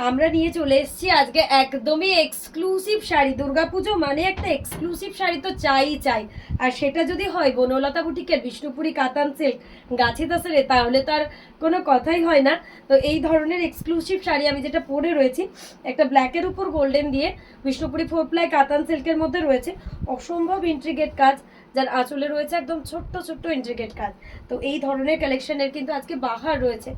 আমরা নিয়ে চলে এসেছি আজকে একদমই এক্সক্লুসিভ শাড়ি। দুর্গাপুজো মানে একটা এক্সক্লুসিভ শাড়ি তো চাই চাই, আর সেটা যদি হয় বনলতা বুটিকের বিষ্ণুপুরি কাতান সিল্ক গাছি তাসরে, তাহলে তার কোনো কথাই হয় না। তো এই ধরনের এক্সক্লুসিভ শাড়ি আমি যেটা পরে রয়েছি, একটা ব্ল্যাকের উপর গোল্ডেন দিয়ে বিষ্ণুপুরি 4 প্লাই কাতান সিল্কের মধ্যে রয়েছে অসম্ভব ইন্ট্রিগেট কাজ, যার আঁচলে রয়েছে একদম ছোট্ট ছোট্ট ইন্ট্রিগেট কাজ। তো এই ধরনের কালেকশনের কিন্তু আজকে বাহার রয়েছে।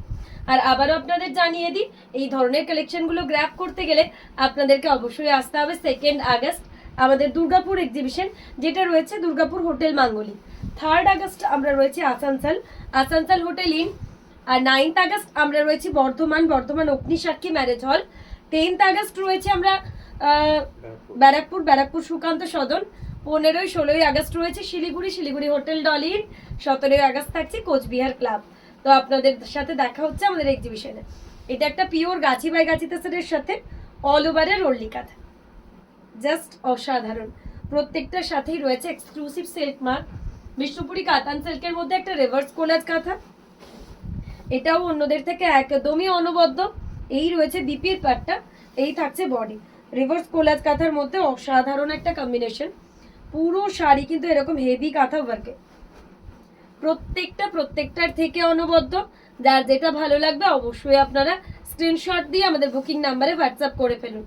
আর আবারও আপনাদের জানিয়ে দিই, এই ধরনের কালেকশনগুলো গ্র্যাব করতে গেলে আপনাদেরকে অবশ্যই আসতে হবে 2 আগস্ট আমাদের দুর্গাপুর এক্সিবিশন, যেটা রয়েছে দুর্গাপুর হোটেল মাঙ্গলি। 3 আগস্ট আমরা রয়েছি আসানসোল, আসানসোল হোটেল ইন। আর 9 আগস্ট আমরা রয়েছি বর্ধমান, বর্ধমান অগ্নিসাক্ষী ম্যারেজ হল। 10 আগস্ট রয়েছে আমরা ব্যারাকপুর, ব্যারাকপুর সুকান্ত সদন। 15 16 আগস্ট রয়েছে শিলিগুড়ি, শিলিগুড়ি হোটেল ডলিন। 17 আগস্ট থাকছে কোচবিহার ক্লাব। তো আপনাদের সাথে দেখা হচ্ছে আমাদের এক্সিবিশনে। এটা একটা পিওর গাছি বাই গাছি তাসরের সাথে অল ওভারের রোল্লি কাঁথা, জাস্ট অসাধারণ। প্রত্যেকটার সাথেই রয়েছে এক্সক্লুসিভ সিল্ক মার্ক। বিষ্ণুপুরি কাতান সিল্কের মধ্যে একটা রিভার্স কোলাজ কাঁথা, এটাও অন্যদের থেকে একদমই অনবদ্য। এই রয়েছে বিপির পাটটা, এই থাকছে বডি। রিভার্স কোলাজ কাঁথার মধ্যে অসাধারণ একটা কম্বিনেশন। পুরো শাড়ি কিন্তু এরকম হেভি কাঁথা ওয়ার্কে, প্রত্যেকটার থেকে অনবদ্য। যার যেটা ভালো লাগবে অবশ্যই আপনারা স্ক্রিনশট দিয়ে আমাদের বুকিং নাম্বারে হোয়াটসঅ্যাপ করে ফেলুন।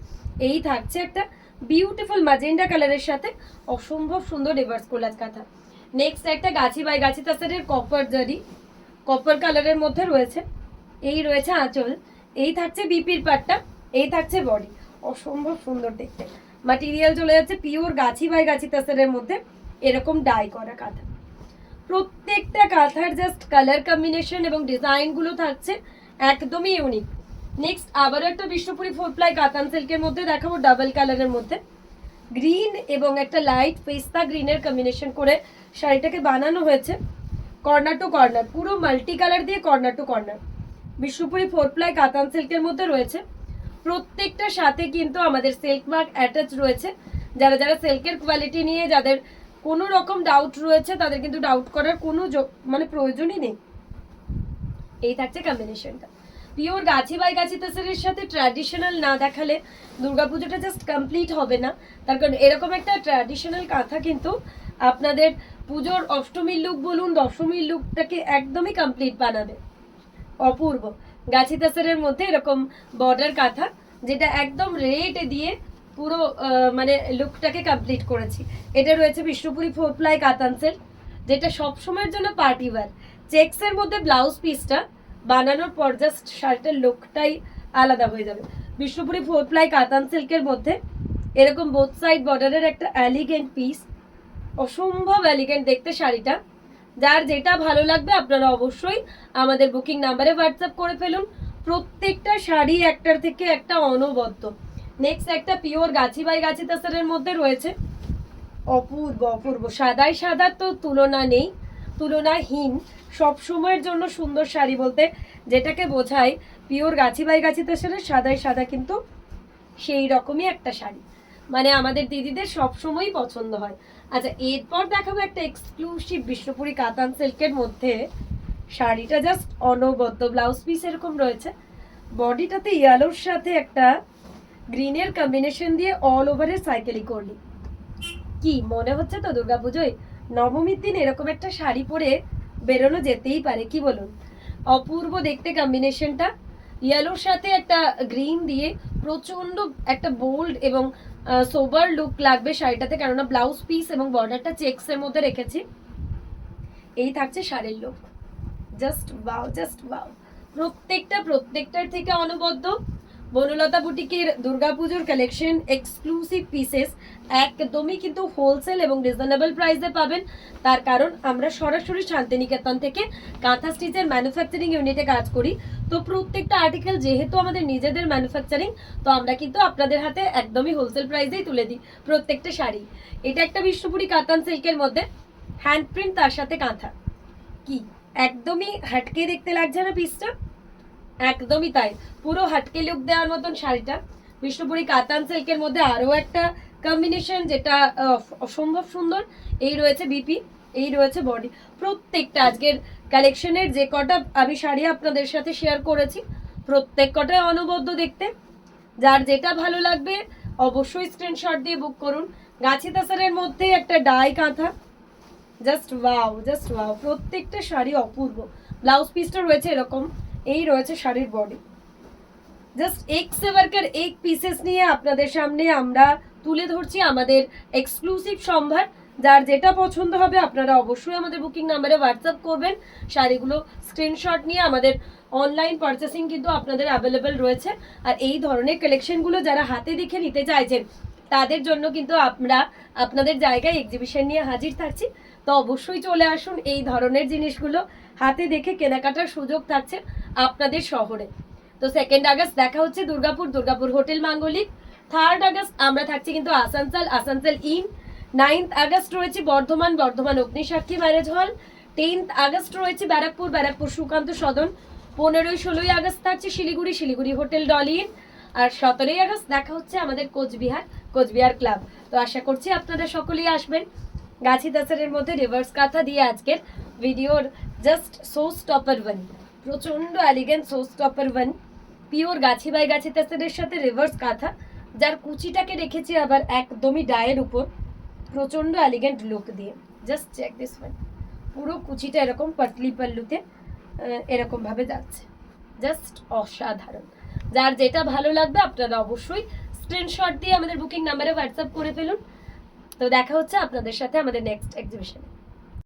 এই থাকছে একটা বিউটিফুল ম্যাজেন্ডা কালারের সাথে অসম্ভব সুন্দর রিভার্স কোলাজ কাঁথা। নেক্সট একটা গাছি বাই গাছি তাসরের কপার জারি, কপার কালারের মধ্যে রয়েছে। এই রয়েছে আঁচল, এই থাকছে বিপির পাটটা, এই থাকছে বডি। অসম্ভব সুন্দর দেখতে। ম্যাটেরিয়াল চলে যাচ্ছে পিওর গাছি বাই গাছি তাসরের মধ্যে এরকম ডাই করা কাঁথা। প্রত্যেকটা কাঁথার জাস্ট কালার কম্বিনেশন এবং ডিজাইনগুলো থাকছে একদমই ইউনিক। নেক্সট আবারও একটা বিষ্ণুপুরি 4 প্লাই কাতান সিল্কের মধ্যে দেখাবো ডাবল কালারের মধ্যে। গ্রিন এবং একটা লাইট পেস্তা গ্রিনের কম্বিনেশন করে শাড়িটাকে বানানো হয়েছে। কর্নার টু কর্নার, পুরো মাল্টি কালার দিয়ে corner to corner Bishnupuri 4 ply কাতান সিল্কের মধ্যে রয়েছে। প্রত্যেকটার সাথে কিন্তু আমাদের সিল্ক মার্ক অ্যাটাচ রয়েছে। যারা যারা সিল্কের কোয়ালিটি নিয়ে যাদের কোনো রকম ডাউট রয়েছে, তাদের কিন্তু ডাউট করার কোনো মানে প্রয়োজনই নেই। এই থাকছে কম্বিনেশনটা। পিওর গাছি বাই গাছি তাসরের সাথে ট্র্যাডিশনাল না দেখালে দুর্গাপুজোটা জাস্ট কমপ্লিট হবে না। তার কারণ এরকম একটা ট্র্যাডিশনাল কাঁথা কিন্তু আপনাদের পুজোর অষ্টমীর লুক বলুন, দশমীর লুকটাকে একদমই কমপ্লিট বানাবে। অপূর্ব গাছি তাসরের মধ্যে এরকম বর্ডার কাঁথা, যেটা একদম রেড দিয়ে পুরো মানে লুকটাকে কমপ্লিট করেছি। এটা রয়েছে বিষ্ণুপুরি 4 প্লাই কাতান সিল্ক, যেটা সবসময়ের জন্য পার্টি ওয়্যার। চেক্সের মধ্যে ব্লাউজ পিসটা বানানোর পর জাস্ট শাড়িটার লুকটাই আলাদা হয়ে যাবে। বিষ্ণুপুরি 4 প্লাই কাতান সিল্কের মধ্যে এরকম বোথ সাইড বর্ডারের একটা এলিগেন্ট পিস, অসম্ভব এলিগেন্ট দেখতে শাড়িটা। যার যেটা ভালো লাগবে আপনারা অবশ্যই আমাদের বুকিং নাম্বারে হোয়াটসঅ্যাপ করে ফেলুন। প্রত্যেকটা শাড়ি একটার থেকে একটা অনবদ্য। নেক্সট একটা পিওর গাছি বাই গাছি তাসরের মধ্যে রয়েছে অপূর্ব অপূর্ব, সাদাই সাদার তো তুলনা নেই, তুলনাহীন। সব সময়ের জন্য সুন্দর শাড়ি বলতে যেটাকে বোঝায় পিওর গাছি বাই গাছি তাসরের সাদাই সাদা কিন্তু সেই রকমই একটা শাড়ি, মানে আমাদের দিদিদের সবসময়ই পছন্দ হয়। আচ্ছা, এরপর দেখাবো একটা এক্সক্লুসিভ বিষ্ণুপুরি কাতান সিল্কের মধ্যে শাড়িটা জাস্ট অনবদ্য। ব্লাউজ পিস এরকম রয়েছে, বডিটাতে ইয়েলোর সাথে একটা গ্রিনের কম্বিনেশন দিয়ে অল ওভারের সাইকেলি করলি। কি মনে হচ্ছে তো দুর্গাপুজোয় নবমীর দিন এরকম একটা শাড়ি পরে বেরোনো যেতেই পারে, কি বলুন? অপূর্ব দেখতে কম্বিনেশনটা, ইয়েলোর সাথে একটা গ্রিন দিয়ে প্রচন্ড একটা বোল্ড এবং সোবার লুক লাগবে শাড়িটাতে, কেননা ব্লাউজ পিস এবং বর্ডারটা চেক্সের মধ্যে রেখেছি। এই থাকছে শাড়ির look, just wow, just wow. প্রত্যেকটার থেকে অনবদ্য। বনলতা বুটিকের দুর্গাপুজোর কালেকশন এক্সক্লুসিভ পিসেস একদমই কিন্তু হোলসেল এবং রিজনেবল প্রাইসে পাবেন। তার কারণ আমরা সরাসরি শান্তিনিকেতন থেকে কাঁথা স্টিচের ম্যানুফ্যাকচারিং ইউনিটে কাজ করি। তো প্রত্যেকটা আর্টিকেল যেহেতু আমাদের নিজেদের ম্যানুফ্যাকচারিং, তো আমরা কিন্তু আপনাদের হাতে একদমই হোলসেল প্রাইসেই তুলে দিই প্রত্যেকটা শাড়ি। এটা একটা বিষ্ণুপুরি কাতান সিল্কের মধ্যে হ্যান্ড প্রিন্ট, তার সাথে কাঁথা। কি একদমই হাটকে দেখতে লাগছে না পিসটা? একদমই তাই, পুরো হাটকে লুক দেওয়ার মতন শাড়িটা। বিষ্ণুপুরি কাতান সিল্কের মধ্যে আরো একটা কম্বিনেশন যেটা অসম্ভব সুন্দর। এই রয়েছে বিপি, এই রয়েছে বডি। প্রত্যেকটা আজকের কালেকশনের যে কটা আমি শাড়ি আপনাদের সাথে শেয়ার করেছি প্রত্যেক কটাই অনবদ্য দেখতে। যার যেটা ভালো লাগবে অবশ্যই স্ক্রিনশট দিয়ে বুক করুন। গাছি তাসারের মধ্যে একটা ডাই কাঁথা, জাস্ট ওয়াও, প্রত্যেকটা শাড়ি অপূর্ব। ব্লাউজ পিসটা রয়েছে এরকম, এই রয়েছে শাড়ির বডি। জাস্ট এক সে ওয়ার্কার এক পিসেস নিয়ে আপনাদের সামনে আমরা তুলে ধরছি আমাদের এক্সক্লুসিভ সম্ভার। যার যেটা পছন্দ হবে আপনারা অবশ্যই আমাদের বুকিং নাম্বারে হোয়াটসঅ্যাপ করবেন। শাড়িগুলো স্ক্রিনশট নিয়ে আমাদের অনলাইন পারচেসিং কিন্তু আপনাদের অ্যাভেলেবেল রয়েছে। আর এই ধরনের কালেকশনগুলো যারা হাতে দেখে নিতে চাইছেন তাদের জন্য কিন্তু আমরা আপনাদের জায়গায় এক্সিবিশন নিয়ে হাজির থাকছি। তো অবশ্যই চলে আসুন, এই ধরনের জিনিসগুলো হাতে দেখে কেনাকাটার সুযোগ থাকছে আপনাদের শহরে। তো 2 আগস্ট দেখা হচ্ছে দুর্গাপুর হোটেল মাঙ্গলিক। 3 আগস্ট আমরা থাকছি কিন্তু আসানসোল ইন। 9 আগস্ট রয়েছে বর্ধমান অগ্নিসাক্ষী ম্যারেজ হল। 10 আগস্ট রয়েছে ব্যারাকপুর সুকান্ত সদন। 15-16 আগস্ট থাকছে শিলিগুড়ি হোটেল ডলিন। আর 17 আগস্ট দেখা হচ্ছে আমাদের কোচবিহার ক্লাব। তো আশা করছি আপনারা সকলেই আসবেন। গাছি তাসারের মধ্যে রিভার্স কাঁথা দিয়ে আজকের ভিডিওর জাস্ট শো স্টপার ওয়ান, প্রচন্ড elegant show stopper one, pure Gachhi by গাছি তাসারের সাথে রিভার্স কাঁথা, যার কুচিটাকে রেখেছি আবার একদমই ডায়ের উপর, প্রচন্ড এলিগেন্ট লুক দিয়ে। জাস্ট চেক দিস ওয়ান, পুরো কুচিটা এরকম পাতলি পাল্লুতে এরকম ভাবে যাচ্ছে, জাস্ট অসাধারণ। যার যেটা ভালো লাগবে আপনারা অবশ্যই স্ক্রিনশট দিয়ে আমাদের বুকিং নাম্বারে হোয়াটসঅ্যাপ করে ফেলুন। তো দেখা হচ্ছে আপনাদের সাথে আমাদের নেক্সট এক্সিবিশনে।